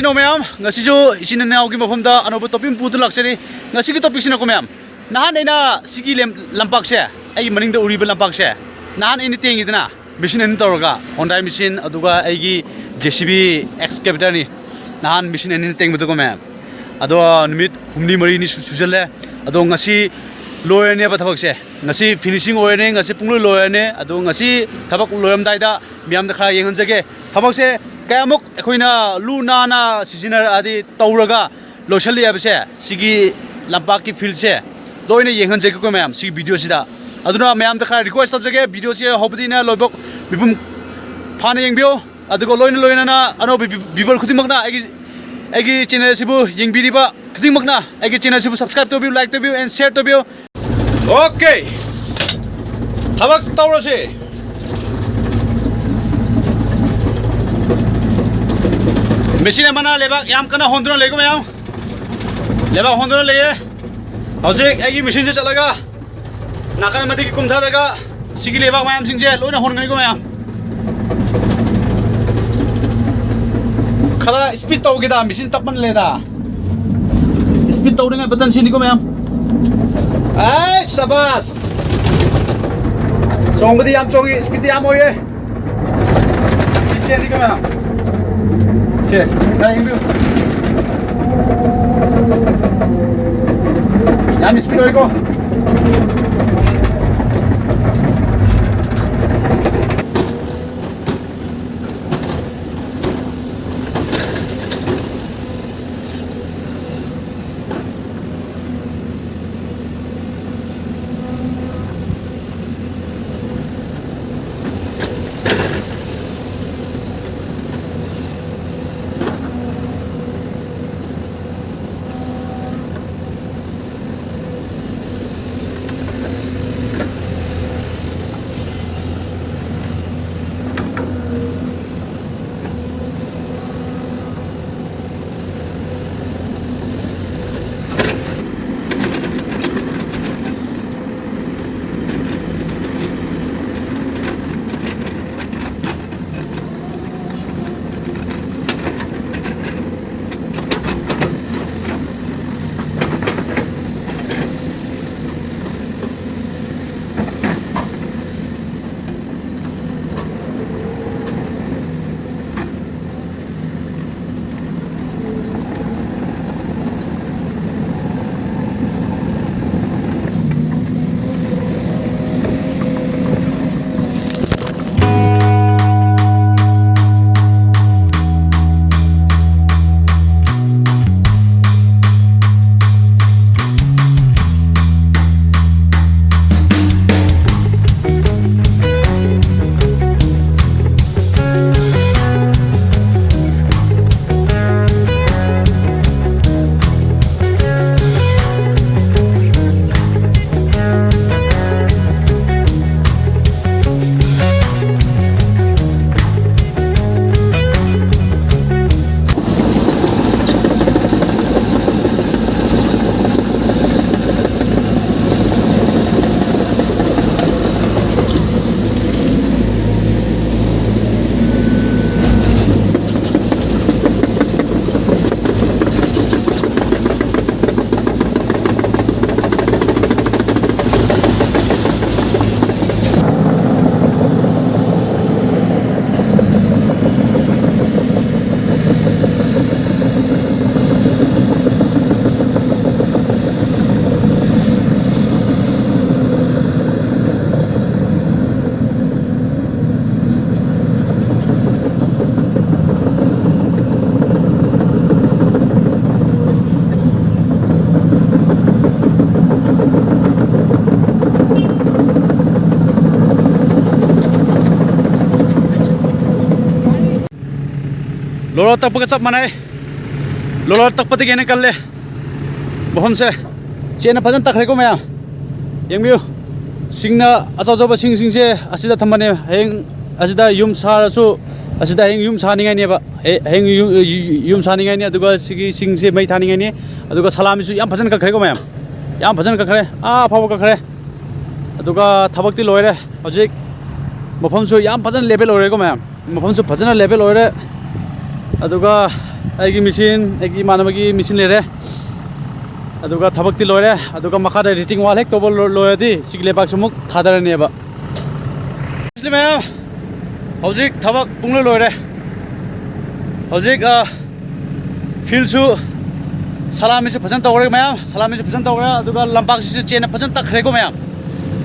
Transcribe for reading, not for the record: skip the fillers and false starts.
Hello ma'am, ngasijo isin na ako mapamda ano ba topin puto laksari ngasigi topic sina ko ma'am. Nahan ay na sige lampak siya. Ay maning da uri ba lampak siya. Nahan ini ting idana. Machine ni tawga. Honda machine aduga ay gi JCB excavator ni. Nahan machine ni ting buto ko ma'am. Ado numit humni mari ni sujale. Ado ngasi lawyer ne ba tabak siya. Ngasi finishing oil ne ngasi punglo lawyer ne. Ado ngasi tabak lawyer daida miyam da khara yengon jage. Tabak siya Kayamuk ekoina luna na sijinar adi tauraga loshali abse sigi lampak ki field se loine yengan jeke ko ma'am sigi video sida aduna ma'am da kha request jage video se hobdi na lobok bibum phane yengbio adugo loine na ano bibal khudimak na agi channel sibu yengbiriba khudimak na agi channel sibu subscribe to view like to view and share to view okay tabak taurase Machine mana lebak yam kana hondron lego mayam lebak hondron lege hojek agi machine se chalaga nakana mati ki kumtharaga sigi lebak mayam singje loina hongani ko mayam khara speed tawge da machine tapman leda speed tawringa batan sini ko mayam ai sabas songbadi yam chongi speed yam oye icheni ko mayam Che, kaya yung view. Yan, speedoy ko. Lolo tak pagkat mana Lolo tak pati kene kalle bohom se chena pajan tak reko maya yang biu singna asaw ba sing se asida thamane heng asida yum sarasu asida heng yum saningai ne ba heng yum saningai ne aduga sigi sing se mai thaningai ne aduga salami su yam pajan ka reko maya yam pajan ka khare phaw ka khare aduga thabakti loire hojik mafam su yam pajan level loire ko maya mafam su pajan level loire aduga ꯑꯩꯒꯤ machine ꯑꯩꯒꯤ ꯏꯃꯥꯟꯅꯕꯒꯤ machine ꯂꯩꯔꯦ ꯑꯗꯨꯒ ꯊꯕꯛꯇꯤ ꯂꯣꯏꯔꯦ ꯑꯗꯨꯒ ꯃꯈꯥꯗ rating ꯋꯥꯜ ꯍꯦꯛ ꯇꯧꯕ ꯂꯣꯏꯔꯗꯤ ꯁꯤꯒꯤ ꯂꯩꯕꯥꯛꯁꯨ ꯑꯃꯨꯛ ꯊꯥꯗꯔꯅꯦꯕ ꯃꯌꯥꯝ ꯍꯧꯖꯤꯛ ꯊꯕꯛ ꯄꯨꯡꯂꯣꯏ ꯂꯣꯏꯔꯦ ꯍꯧꯖꯤꯛ ꯐꯤꯜꯁꯨ ꯁꯂꯥꯃꯤꯁꯨ ꯐꯖꯅ ꯇꯧꯔꯦ ꯃꯌꯥꯝ ꯁꯂꯥꯃꯤꯁꯨ ꯐꯖꯅ ꯇꯧꯔꯦ ꯑꯗꯨꯒ ꯂꯝꯄꯥꯛꯁꯤꯁꯨ ꯆꯦꯟꯅ ꯐꯖꯅ ꯇꯛꯈ꯭ꯔꯦꯀꯣ ꯃꯌꯥꯝ